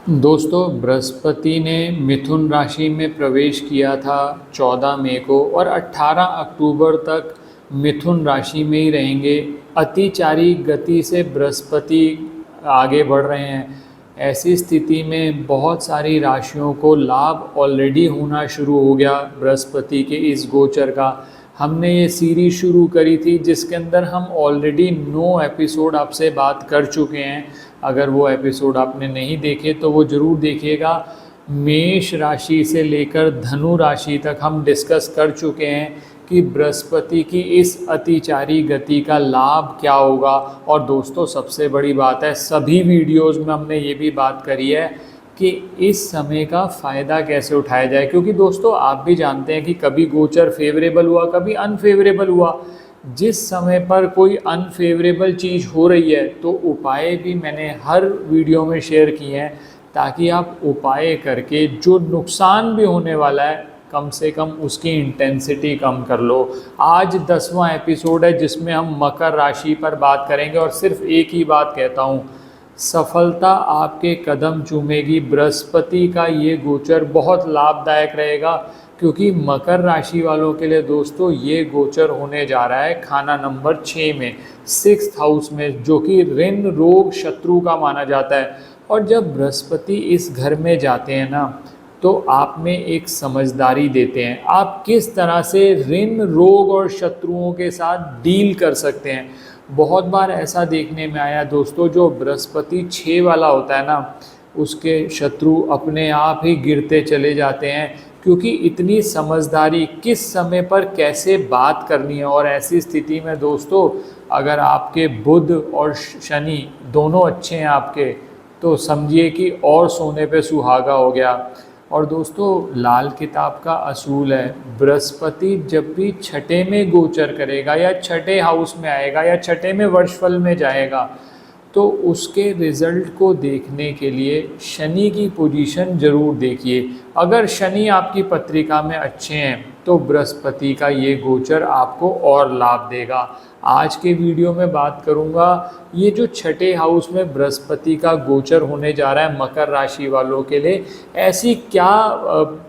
दोस्तों, बृहस्पति ने मिथुन राशि में प्रवेश किया था 14 मई को और 18 अक्टूबर तक मिथुन राशि में ही रहेंगे। अतिचारी गति से बृहस्पति आगे बढ़ रहे हैं। ऐसी स्थिति में बहुत सारी राशियों को लाभ ऑलरेडी होना शुरू हो गया बृहस्पति के इस गोचर का। हमने ये सीरीज शुरू करी थी जिसके अंदर हम ऑलरेडी 9 एपिसोड आपसे बात कर चुके हैं। अगर वो एपिसोड आपने नहीं देखे तो वो ज़रूर देखिएगा। मेष राशि से लेकर धनु राशि तक हम डिस्कस कर चुके हैं कि बृहस्पति की इस अतिचारी गति का लाभ क्या होगा। और दोस्तों, सबसे बड़ी बात है, सभी वीडियोस में हमने ये भी बात करी है कि इस समय का फ़ायदा कैसे उठाया जाए, क्योंकि दोस्तों आप भी जानते हैं कि कभी गोचर फेवरेबल हुआ, कभी अनफेवरेबल हुआ। जिस समय पर कोई अनफेवरेबल चीज़ हो रही है तो उपाय भी मैंने हर वीडियो में शेयर किए हैं, ताकि आप उपाय करके जो नुकसान भी होने वाला है कम से कम उसकी इंटेंसिटी कम कर लो। आज 10वां एपिसोड है जिसमें हम मकर राशि पर बात करेंगे और सिर्फ एक ही बात कहता हूँ, सफलता आपके कदम चूमेगी। बृहस्पति का ये गोचर बहुत लाभदायक रहेगा, क्योंकि मकर राशि वालों के लिए दोस्तों ये गोचर होने जा रहा है खाना नंबर 6 में, 6th हाउस में, जो कि ऋण रोग शत्रु का माना जाता है। और जब बृहस्पति इस घर में जाते हैं ना, तो आप में एक समझदारी देते हैं, आप किस तरह से ऋण रोग और शत्रुओं के साथ डील कर सकते हैं। बहुत बार ऐसा देखने में आया दोस्तों, जो बृहस्पति 6 वाला होता है ना, उसके शत्रु अपने आप ही गिरते चले जाते हैं, क्योंकि इतनी समझदारी किस समय पर कैसे बात करनी है। और ऐसी स्थिति में दोस्तों, अगर आपके बुध और शनि दोनों अच्छे हैं आपके, तो समझिए कि और सोने पे सुहागा हो गया। और दोस्तों, लाल किताब का असूल है, बृहस्पति जब भी छठे में गोचर करेगा या छठे हाउस में आएगा या छठे में वर्षफल में जाएगा, तो उसके रिज़ल्ट को देखने के लिए शनि की पोजीशन ज़रूर देखिए। अगर शनि आपकी पत्रिका में अच्छे हैं तो बृहस्पति का ये गोचर आपको और लाभ देगा। आज के वीडियो में बात करूंगा ये जो छठे हाउस में बृहस्पति का गोचर होने जा रहा है मकर राशि वालों के लिए, ऐसी क्या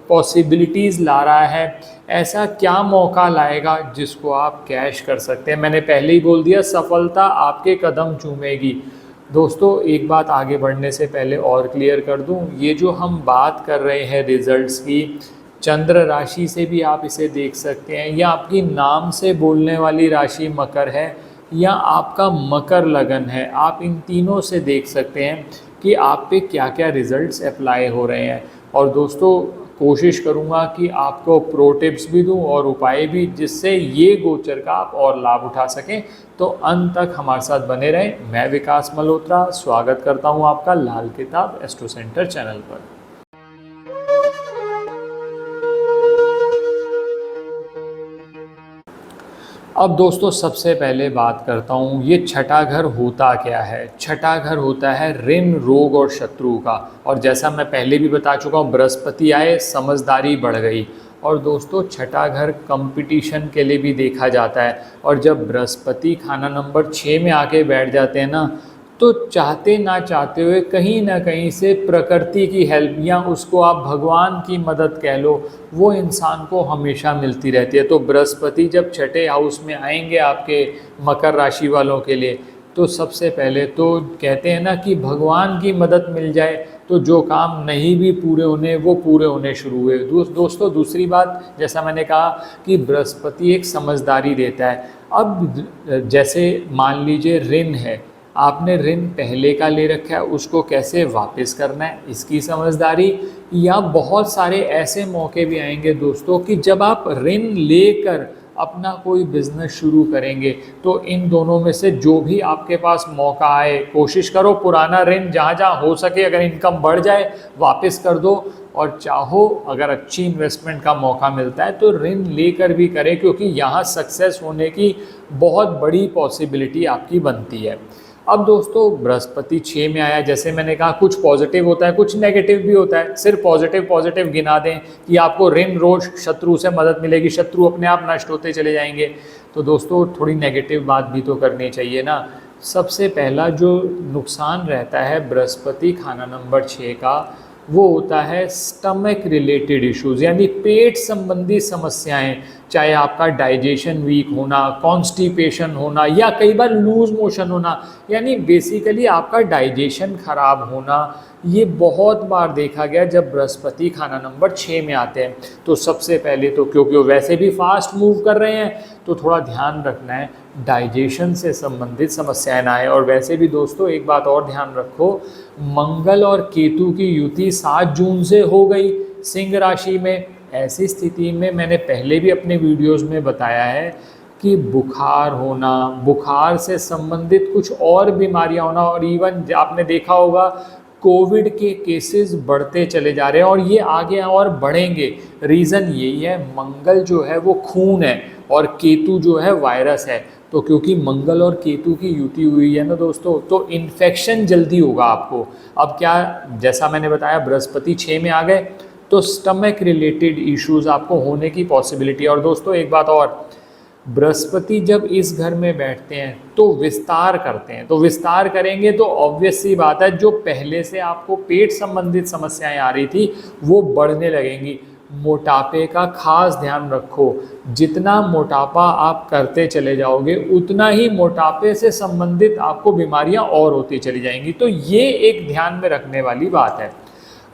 पॉसिबिलिटीज़ ला रहा है, ऐसा क्या मौका लाएगा जिसको आप कैश कर सकते हैं। मैंने पहले ही बोल दिया, सफलता आपके कदम चूमेगी। दोस्तों, एक बात आगे बढ़ने से पहले और क्लियर कर दूं, ये जो हम बात कर रहे हैं रिजल्ट्स की, चंद्र राशि से भी आप इसे देख सकते हैं, या आपकी नाम से बोलने वाली राशि मकर है, या आपका मकर लगन है, आप इन तीनों से देख सकते हैं कि आप पे क्या क्या रिजल्ट्स अप्लाई हो रहे हैं। और दोस्तों, कोशिश करूंगा कि आपको प्रो टिप्स भी दूं और उपाय भी, जिससे ये गोचर का आप और लाभ उठा सकें। तो अंत तक हमारे साथ बने रहें। मैं विकास मल्होत्रा स्वागत करता हूं आपका लाल किताब एस्ट्रो सेंटर चैनल पर। अब दोस्तों, सबसे पहले बात करता हूँ ये छठा घर होता क्या है। छठा घर होता है ऋण रोग और शत्रु का। और जैसा मैं पहले भी बता चुका हूँ, बृहस्पति आए, समझदारी बढ़ गई। और दोस्तों, छठा घर कंपटीशन के लिए भी देखा जाता है। और जब बृहस्पति खाना नंबर 6 में आके बैठ जाते हैं ना, तो चाहते ना चाहते हुए कहीं ना कहीं से प्रकृति की हेल्प, या उसको आप भगवान की मदद कह लो, वो इंसान को हमेशा मिलती रहती है। तो बृहस्पति जब छठे हाउस में आएंगे आपके मकर राशि वालों के लिए, तो सबसे पहले तो कहते हैं ना कि भगवान की मदद मिल जाए तो जो काम नहीं भी पूरे होने वो पूरे होने शुरू हुए। दोस्तों, दूसरी बात, जैसा मैंने कहा कि बृहस्पति एक समझदारी देता है। अब जैसे मान लीजिए ऋण है, आपने ऋण पहले का ले रखा है, उसको कैसे वापस करना है, इसकी समझदारी। या बहुत सारे ऐसे मौके भी आएंगे दोस्तों कि जब आप ऋण लेकर अपना कोई बिजनेस शुरू करेंगे, तो इन दोनों में से जो भी आपके पास मौका आए, कोशिश करो पुराना ऋण जहाँ जहाँ हो सके, अगर इनकम बढ़ जाए वापस कर दो। और चाहो अगर अच्छी इन्वेस्टमेंट का मौका मिलता है तो ऋण लेकर भी करें, क्योंकि यहाँ सक्सेस होने की बहुत बड़ी पॉसिबिलिटी आपकी बनती है। अब दोस्तों, बृहस्पति 6 में आया, जैसे मैंने कहा कुछ पॉजिटिव होता है कुछ नेगेटिव भी होता है। सिर्फ पॉजिटिव गिना दें कि आपको ऋण रोग शत्रु से मदद मिलेगी, शत्रु अपने आप नष्ट होते चले जाएंगे, तो दोस्तों थोड़ी नेगेटिव बात भी तो करनी चाहिए ना। सबसे पहला जो नुकसान रहता है बृहस्पति खाना नंबर 6 का, वो होता है स्टमक रिलेटेड इश्यूज़, यानी पेट संबंधी समस्याएं। चाहे आपका डाइजेशन वीक होना, कॉन्स्टिपेशन होना, या कई बार लूज मोशन होना, यानी बेसिकली आपका डाइजेशन खराब होना, ये बहुत बार देखा गया जब बृहस्पति खाना नंबर 6 में आते हैं। तो सबसे पहले तो क्योंकि वो वैसे भी फास्ट मूव कर रहे हैं, तो थोड़ा ध्यान रखना है डाइजेशन से संबंधित समस्याएं ना आए। और वैसे भी दोस्तों एक बात और ध्यान रखो, मंगल और केतु की युति 7 जून से हो गई सिंह राशि में। ऐसी स्थिति में मैंने पहले भी अपने वीडियोस में बताया है कि बुखार होना, बुखार से संबंधित कुछ और बीमारियां होना, और इवन आपने देखा होगा कोविड के केसेस बढ़ते चले जा रहे हैं और ये आगे और बढ़ेंगे। रीज़न यही है, मंगल जो है वो खून है और केतु जो है वायरस है। तो क्योंकि मंगल और केतु की युति हुई है ना दोस्तों, तो इन्फेक्शन जल्दी होगा आपको। अब क्या, जैसा मैंने बताया बृहस्पति 6 में आ गए तो स्टमक रिलेटेड इश्यूज आपको होने की पॉसिबिलिटी। और दोस्तों एक बात और, बृहस्पति जब इस घर में बैठते हैं तो विस्तार करते हैं, तो विस्तार करेंगे तो ऑब्वियस सी बात है जो पहले से आपको पेट संबंधित समस्याएं आ रही थी वो बढ़ने लगेंगी। मोटापे का खास ध्यान रखो, जितना मोटापा आप करते चले जाओगे उतना ही मोटापे से संबंधित आपको बीमारियां और होती चली जाएंगी। तो ये एक ध्यान में रखने वाली बात है।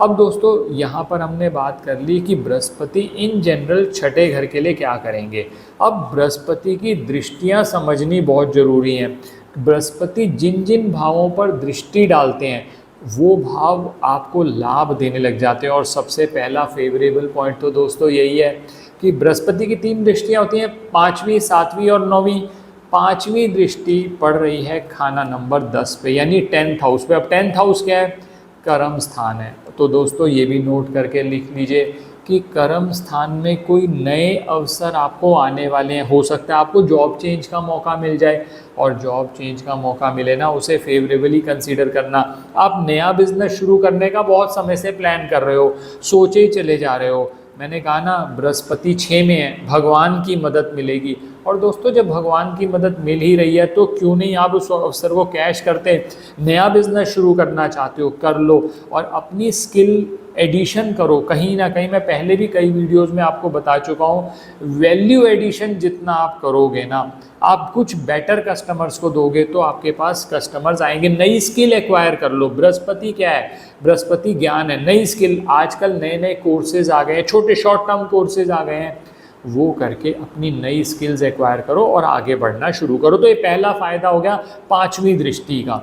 अब दोस्तों यहाँ पर हमने बात कर ली कि बृहस्पति इन जनरल छठे घर के लिए क्या करेंगे। अब बृहस्पति की दृष्टियाँ समझनी बहुत ज़रूरी हैं। बृहस्पति जिन जिन भावों पर दृष्टि डालते हैं वो भाव आपको लाभ देने लग जाते हैं। और सबसे पहला फेवरेबल पॉइंट तो दोस्तों यही है कि बृहस्पति की 3 दृष्टियाँ होती हैं, 5वीं, 7वीं और 9वीं। 5वीं दृष्टि पड़ रही है खाना नंबर 10 पे, यानी 10th हाउस पे। अब 10th हाउस क्या है? कर्म स्थान है। तो दोस्तों ये भी नोट करके लिख लीजिए कि कर्म स्थान में कोई नए अवसर आपको आने वाले हैं। हो सकता है आपको जॉब चेंज का मौका मिल जाए, और जॉब चेंज का मौका मिले ना उसे फेवरेबली कंसीडर करना। आप नया बिजनेस शुरू करने का बहुत समय से प्लान कर रहे हो, सोचे ही चले जा रहे हो। मैंने कहा ना बृहस्पति 6 में है, भगवान की मदद मिलेगी। और दोस्तों जब भगवान की मदद मिल ही रही है तो क्यों नहीं आप उस अवसर को कैश करते। नया बिजनेस शुरू करना चाहते हो, कर लो, और अपनी स्किल एडिशन करो। कहीं ना कहीं मैं पहले भी कई वीडियोस में आपको बता चुका हूँ, वैल्यू एडिशन जितना आप करोगे ना, आप कुछ बेटर कस्टमर्स को दोगे तो आपके पास कस्टमर्स आएंगे। नई स्किल एक्वायर कर लो। बृहस्पति क्या है? बृहस्पति ज्ञान है, नई स्किल। आजकल नए नए कोर्सेज आ गए हैं, छोटे शॉर्ट टर्म कोर्सेज आ गए हैं, वो करके अपनी नई स्किल्स एक्वायर करो और आगे बढ़ना शुरू करो। तो ये पहला फ़ायदा हो गया 5वीं दृष्टि का।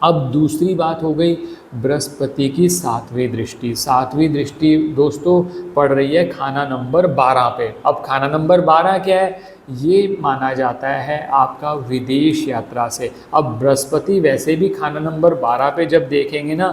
अब दूसरी बात हो गई बृहस्पति की 7वीं दृष्टि। 7वीं दृष्टि दोस्तों पड़ रही है खाना नंबर 12 पे। अब खाना नंबर 12 क्या है? ये माना जाता है आपका विदेश यात्रा से। अब बृहस्पति वैसे भी खाना नंबर 12 पे जब देखेंगे ना,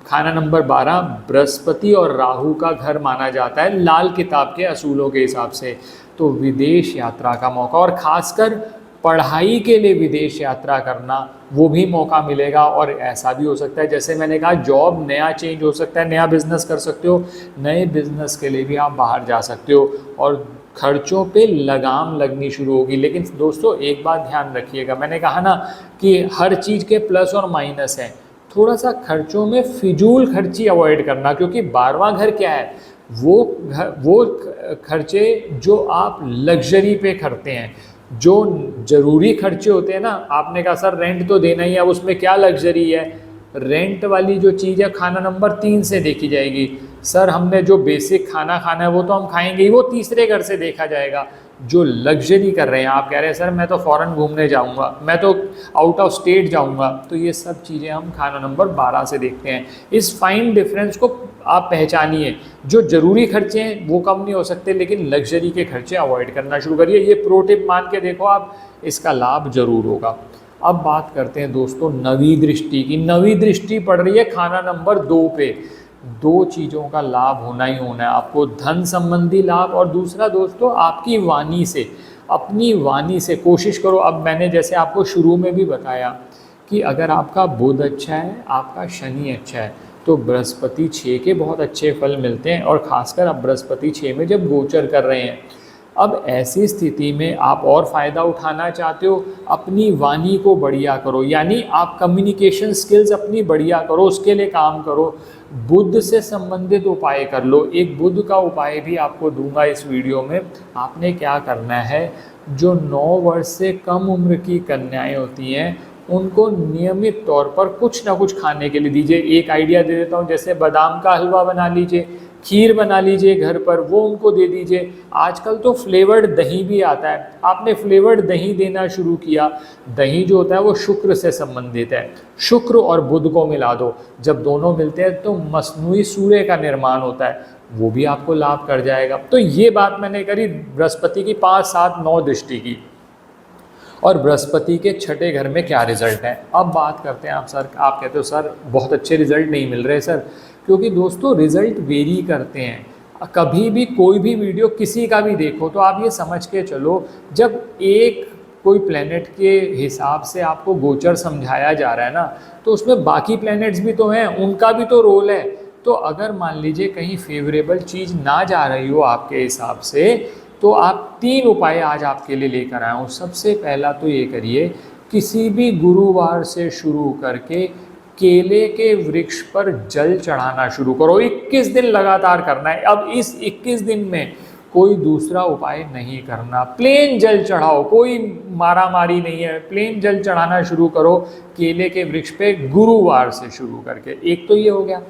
खाना नंबर 12 बृहस्पति और राहु का घर माना जाता है लाल किताब के असूलों के हिसाब से। तो विदेश यात्रा का मौका, और ख़ासकर पढ़ाई के लिए विदेश यात्रा करना, वो भी मौका मिलेगा। और ऐसा भी हो सकता है, जैसे मैंने कहा, जॉब नया चेंज हो सकता है, नया बिजनेस कर सकते हो, नए बिजनेस के लिए भी आप बाहर जा सकते हो, और खर्चों पे लगाम लगनी शुरू होगी। लेकिन दोस्तों एक बात ध्यान रखिएगा, मैंने कहा ना कि हर चीज़ के प्लस और माइनस हैं। थोड़ा सा खर्चों में फिजूल खर्ची अवॉइड करना, क्योंकि 12वां घर क्या है? वो खर्चे जो आप लग्जरी पे करते हैं, जो ज़रूरी खर्चे होते हैं ना। आपने कहा सर रेंट तो देना ही है, अब उसमें क्या लग्जरी है? रेंट वाली जो चीज़ है खाना नंबर 3 से देखी जाएगी। सर हमने जो बेसिक खाना खाना है वो तो हम खाएंगे ही, वो तीसरे घर से देखा जाएगा। जो लग्जरी कर रहे हैं, आप कह रहे हैं सर मैं तो फॉरेन घूमने जाऊंगा, मैं तो आउट ऑफ स्टेट जाऊंगा, तो ये सब चीज़ें हम खाना नंबर 12 से देखते हैं। इस फाइन डिफरेंस को आप पहचानिए। जो ज़रूरी खर्चे हैं वो कम नहीं हो सकते, लेकिन लग्जरी के खर्चे अवॉइड करना शुरू करिए। ये प्रो टिप मान के देखो आप, इसका लाभ ज़रूर होगा। अब बात करते हैं दोस्तों 9वीं दृष्टि की। 9वीं दृष्टि पड़ रही है खाना नंबर 2 पे। 2 चीज़ों का लाभ होना ही होना है आपको, धन संबंधी लाभ, और दूसरा दोस्तों आपकी वाणी से, अपनी वाणी से कोशिश करो। अब मैंने जैसे आपको शुरू में भी बताया कि अगर आपका बुध अच्छा है, आपका शनि अच्छा है, तो बृहस्पति 6 के बहुत अच्छे फल मिलते हैं। और ख़ासकर अब बृहस्पति 6 में जब गोचर कर रहे हैं अब ऐसी स्थिति में आप और फ़ायदा उठाना चाहते हो, अपनी वाणी को बढ़िया करो, यानी आप कम्युनिकेशन स्किल्स अपनी बढ़िया करो, उसके लिए काम करो। बुध से संबंधित उपाय कर लो। एक बुध का उपाय भी आपको दूंगा इस वीडियो में। आपने क्या करना है, जो 9 वर्ष से कम उम्र की कन्याएं होती हैं उनको नियमित तौर पर कुछ ना कुछ खाने के लिए दीजिए। एक आइडिया दे देता हूँ, जैसे बादाम का हलवा बना लीजिए, खीर बना लीजिए घर पर, वो उनको दे दीजिए। आजकल तो फ्लेवर्ड दही भी आता है, आपने फ्लेवर्ड दही देना शुरू किया। दही जो होता है वो शुक्र से संबंधित है, शुक्र और बुध को मिला दो, जब दोनों मिलते हैं तो मस्नूई सूर्य का निर्माण होता है, वो भी आपको लाभ कर जाएगा। तो ये बात मैंने करी बृहस्पति की 5, 7, 9 दृष्टि की, और बृहस्पति के छठे घर में क्या रिजल्ट है। अब बात करते हैं आप कहते हो सर बहुत अच्छे रिजल्ट नहीं मिल रहे सर, क्योंकि दोस्तों रिजल्ट वेरी करते हैं। कभी भी कोई भी वीडियो किसी का भी देखो तो आप ये समझ के चलो, जब एक कोई प्लैनेट के हिसाब से आपको गोचर समझाया जा रहा है ना, तो उसमें बाकी प्लैनेट्स भी तो हैं, उनका भी तो रोल है। तो अगर मान लीजिए कहीं फेवरेबल चीज़ ना जा रही हो आपके हिसाब से, तो आप 3 उपाय आज आपके लिए लेकर आया हूँ। सबसे पहला तो ये करिए, किसी भी गुरुवार से शुरू करके केले के वृक्ष पर जल चढ़ाना शुरू करो। 21 दिन लगातार करना है। अब इस 21 दिन में कोई दूसरा उपाय नहीं करना, प्लेन जल चढ़ाओ, कोई मारा मारी नहीं है, प्लेन जल चढ़ाना शुरू करो केले के वृक्ष पे गुरुवार से शुरू करके। एक तो ये हो गया।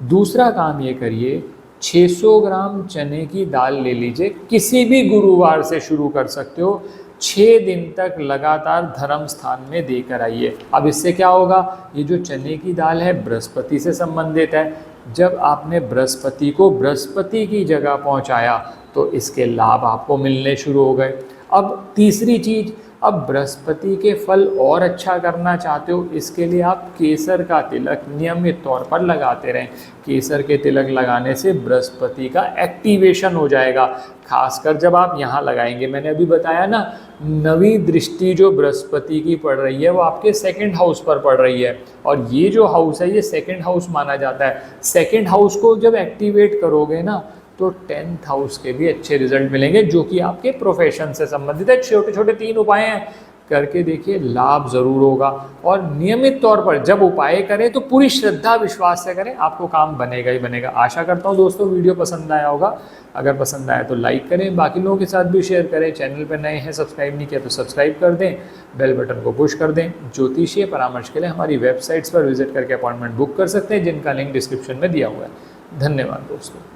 दूसरा काम ये करिए, 600 ग्राम चने की दाल ले लीजिए, किसी भी गुरुवार से शुरू कर सकते हो, 6 दिन तक लगातार धर्म स्थान में देकर आइए। अब इससे क्या होगा, ये जो चने की दाल है बृहस्पति से संबंधित है, जब आपने बृहस्पति को बृहस्पति की जगह पहुंचाया तो इसके लाभ आपको मिलने शुरू हो गए। अब तीसरी चीज़, अब बृहस्पति के फल और अच्छा करना चाहते हो, इसके लिए आप केसर का तिलक नियमित तौर पर लगाते रहें। केसर के तिलक लगाने से बृहस्पति का एक्टिवेशन हो जाएगा, खासकर जब आप यहाँ लगाएंगे। मैंने अभी बताया ना, 9वीं दृष्टि जो बृहस्पति की पड़ रही है वो आपके 2nd हाउस पर पड़ रही है, और ये जो हाउस है ये 2nd हाउस माना जाता है। 2nd हाउस को जब एक्टिवेट करोगे ना, तो 10th हाउस के भी अच्छे रिजल्ट मिलेंगे, जो कि आपके प्रोफेशन से संबंधित है। छोटे छोटे 3 उपाय हैं, करके देखिए, लाभ ज़रूर होगा। और नियमित तौर पर जब उपाय करें तो पूरी श्रद्धा विश्वास से करें, आपको काम बनेगा ही बनेगा। आशा करता हूँ दोस्तों वीडियो पसंद आया होगा। अगर पसंद आया तो लाइक करें, बाकी लोगों के साथ भी शेयर करें। चैनल पर नए हैं, सब्सक्राइब नहीं किया तो सब्सक्राइब कर दें, बेल बटन को पुश कर दें। ज्योतिषीय परामर्श के लिए हमारी वेबसाइट्स पर विजिट करके अपॉइंटमेंट बुक कर सकते हैं, जिनका लिंक डिस्क्रिप्शन में दिया हुआ है। धन्यवाद दोस्तों।